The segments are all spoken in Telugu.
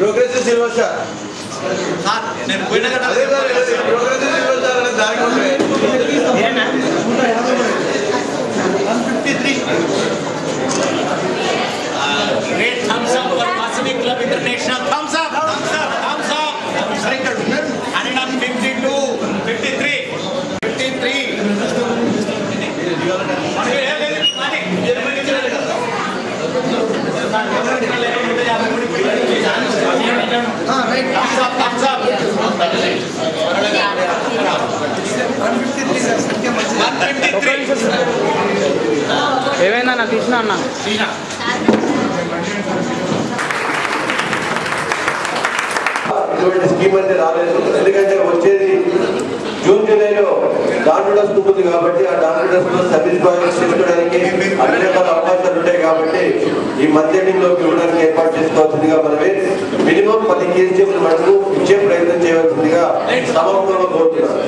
ప్రోగ్రెసివ్ సిల్వర్ స్టార్ నేను పోయిన కదా ప్రోగ్రెసివ్ సిల్వర్ స్టార్ అనే దానికి ఉంటే 153 Great thumbs up for Vasani Club International. Thumbs up, thumbs up, thumbs up. 152, 53, 53. Thumbs up, thumbs up. 153. ఏమైనా నా తీసినా అన్న ఇటువంటి స్కీమ్ అయితే రాలేదు. ఎందుకంటే వచ్చేది జూన్ జూలైలో డాన్ఫిడస్ ఉంటుంది కాబట్టి ఆ డాన్ఫిడస్ లో సర్వీస్ ప్రాజెక్ట్స్ చేసుకోవడానికి అన్ని రకాల అవకాశాలు ఉంటాయి కాబట్టి ఈ మంత్ ఎండింగ్ లోకి ఇవ్వడానికి ఏర్పాటు చేసుకోవాల్సిందిగా మనమే మినిమం 10 కేజీల మటుకు ఇచ్చే ప్రయత్నం చేయవలసిందిగా సభాముఖంగా కోరుతున్నాను.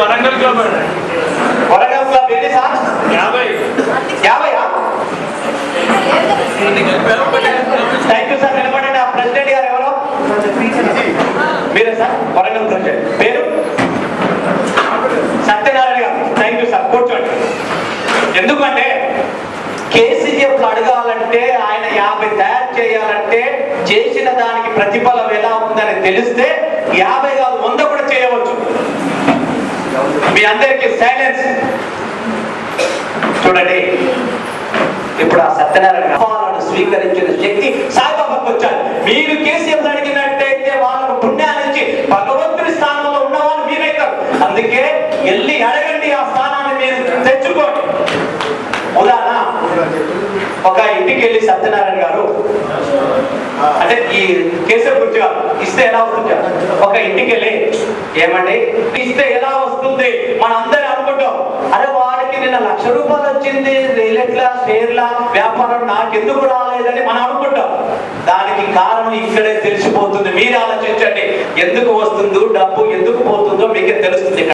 వరంగల్ క్లబ్ వరంగల్ క్లబ్ ఎన్ని సార్ 50 థ్యాంక్ యూ సార్. నిలబడండి. ఆ ప్రెసిడెంట్ గారు ఎవరో మీరే సార్. వరంగల్ ప్రెసిడెంట్ పేరు సత్యనారాయణ గారు. Thank you sir. కూర్చోండి. ఎందుకంటే కేసీఎఫ్ అడగాలంటే ఆయన 50 తయారు చేయాలంటే చేసిన దానికి ప్రతిఫలం ఎలా ఉందని తెలిస్తే 50 కాదు 100 కూడా చేయవచ్చు. మీ అందరికీ సైలెన్స్. చూడండి, ఇప్పుడు ఆ సత్యనారాయణ స్వీకరించిన శక్తి సాయిబాబాకు వచ్చారు. మీరు కేసీఎం అడిగినట్టయితే వాళ్ళకు పుణ్యానికి భగవంతుని స్థానంలో ఉన్నవాళ్ళు మీరైతారు. అందుకే వెళ్ళి అడగండి, ఆ స్థానాన్ని మీరు తెచ్చుకోండి. ఉదాహరణ, ఒక ఇంటికి వెళ్ళి సత్యనారాయణ గారు అంటే ఈ కేసీఆర్ గురించి ఇస్తే ఎలా వస్తుంది, ఒక ఇంటికి వెళ్ళి ఏమండి ఇస్తే ఎలా వస్తుంది మనం అందరూ అనుకుంటాం. అరే వాడికి నిన్న ₹1,00,000 వచ్చింది, రియల్లా షేర్లా వ్యాపారం నాకెందుకు రాలేదని మనం అనుకుంటాం. దానికి కారణం ఇక్కడే తెలిసిపోతుంది. మీరు ఆలోచించండి, ఎందుకు వస్తుందో డబ్బు ఎందుకు పోతుందో మీకే తెలుస్తుంది.